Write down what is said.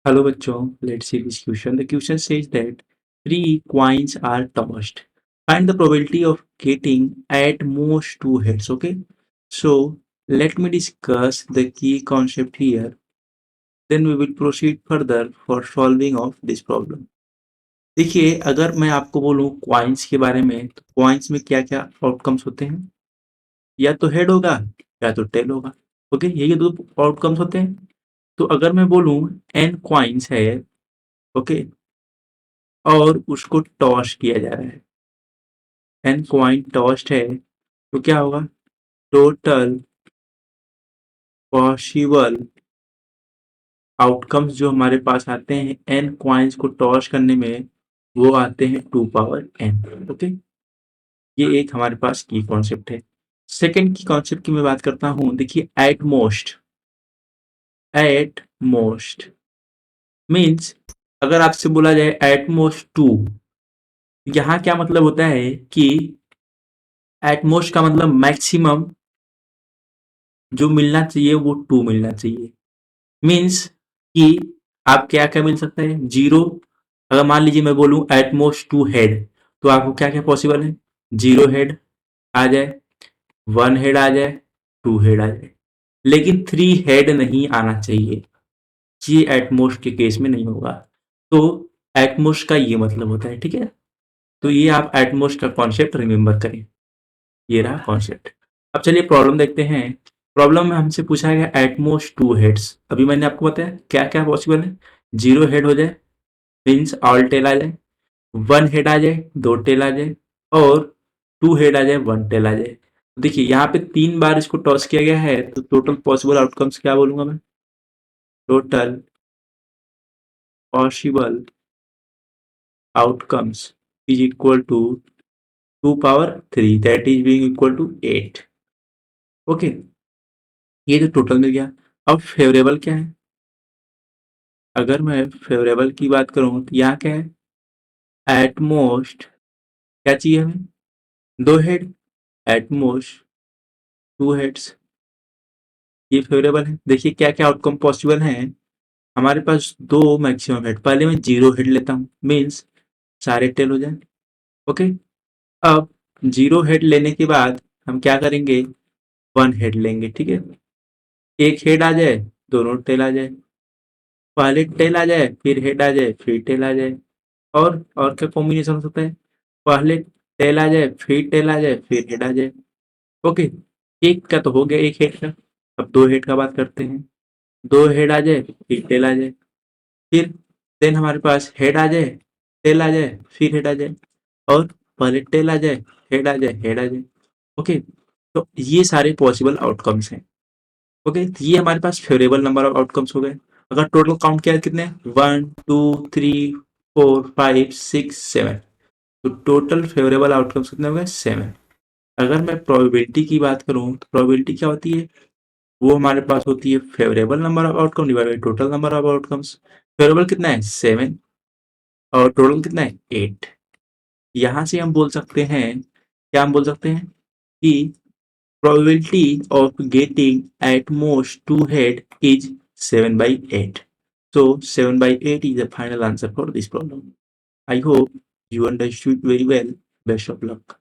Hello bachcho, let's see this question. The question says that three coins are tossed. Find the probability of getting at most two heads. Okay, so let me discuss the key concept here. Then we will proceed further for solving of this problem. देखिए, अगर मैं आपको बोलूं coins के बारे में, तो coins में क्या क्या आउटकम्स होते हैं? या तो हेड होगा या तो टेल होगा। ओके, यही दो आउटकम्स होते हैं। तो अगर मैं बोलूं एन क्वाइंस है, ओके, और उसको टॉस किया जा रहा है, एन क्वाइन टॉस्ड है, तो क्या होगा? टोटल पॉसिबल आउटकम्स जो हमारे पास आते हैं एन क्वाइंस को टॉस करने में, वो आते हैं 2 पावर एन। ओके, ये एक हमारे पास की कॉन्सेप्ट है। सेकेंड की कॉन्सेप्ट की मैं बात करता हूं। देखिए, एट मोस्ट मीन्स, अगर आपसे बोला जाए एट मोस्ट टू, यहाँ क्या मतलब होता है कि एट मोस्ट का मतलब मैक्सिमम जो मिलना चाहिए वो 2 मिलना चाहिए। मीन्स कि आप क्या क्या मिल सकता है? जीरो। अगर मान लीजिए मैं बोलूं एट मोस्ट 2 हेड, तो आपको क्या क्या पॉसिबल है? 0 हेड आ जाए, 1 हेड आ जाए, 2 हेड आ जाए, लेकिन 3 हेड नहीं आना चाहिए। ये एटमोस्ट के केस में नहीं होगा। तो एटमोस्ट का ये मतलब होता है, ठीक है। तो ये आप एटमोस्ट का कॉन्सेप्ट रिमेंबर करें। ये रहा कॉन्सेप्ट। अब चलिए प्रॉब्लम देखते हैं। प्रॉब्लम में हमसे पूछा गया एटमोस्ट 2 हेड्स। अभी मैंने आपको बताया क्या क्या पॉसिबल है। 0 हेड हो जाए, मीन्स ऑल टेल आ जाए, 1 हेड आ जाए, 2 टेल आ जाए, और 2 हेड आ जाए, 1 टेल आ जाए। तो देखिए, यहाँ पे 3 बार इसको टॉस किया गया है, तो टोटल पॉसिबल आउटकम्स क्या बोलूंगा मैं? Total possible outcomes is equal to 2 power 3, that is being equal to 8। Okay, ये तो टोटल मिल गया। अब फेवरेबल क्या है? अगर मैं फेवरेबल की बात करूं तो यहाँ क्या है? एट मोस्ट क्या चाहिए हमें? 2 हेड, एट मोस्ट 2 हेड्स। ये फेवरेबल है। देखिए क्या क्या आउटकम पॉसिबल है। हमारे पास 2 मैक्सिमम हेड, पहले मैं 0 हेड लेता हूँ, मीन्स सारे टेल हो जाए। ओके, अब 0 हेड लेने के बाद हम क्या करेंगे? 1 हेड लेंगे, ठीक है। एक हेड आ जाए, दोनों टेल आ जाए, पहले टेल आ जाए, फिर हेड आ जाए, फिर टेल आ जाए। और क्या कॉम्बिनेशन हो सकता है? पहले टेल आ जाए, फिर टेल आ जाए, फिर हेड आ जाए। ओके, एक का तो हो गया, एक हेड का। अब 2 हेड का बात करते हैं। 2 हेड आ जाए, फिर टेल आ जाए, फिर देन हमारे पास हेड आ जाए, टेल आ जाए, फिर हेड आ जाए, और पहले टेल आ जाए, हेड आ जाए, हेड आ जाए। ओके, तो ये सारे पॉसिबल आउटकम्स हैं। ओके, तो ये हमारे पास फेवरेबल नंबर ऑफ आउटकम्स हो गए। अगर टोटल काउंट किया है कितने? 1 2 3 4 5 6 7। तो टोटल फेवरेबल आउटकम्स कितने हो गए? 7। अगर मैं प्रोबेबिलिटी की बात करूं, तो प्रोबेबिलिटी क्या होती है? वो हमारे पास होती है favourable number of outcome divide by total number of outcomes. Favourable कितना है? 7, और टोटल कितना है? 8। यहां से हम बोल सकते हैं, क्या हम बोल सकते हैं कि probability of getting at most 2 head is 7/8। So 7/8 is the final answer for this problem. I hope you understood very well. Best of luck.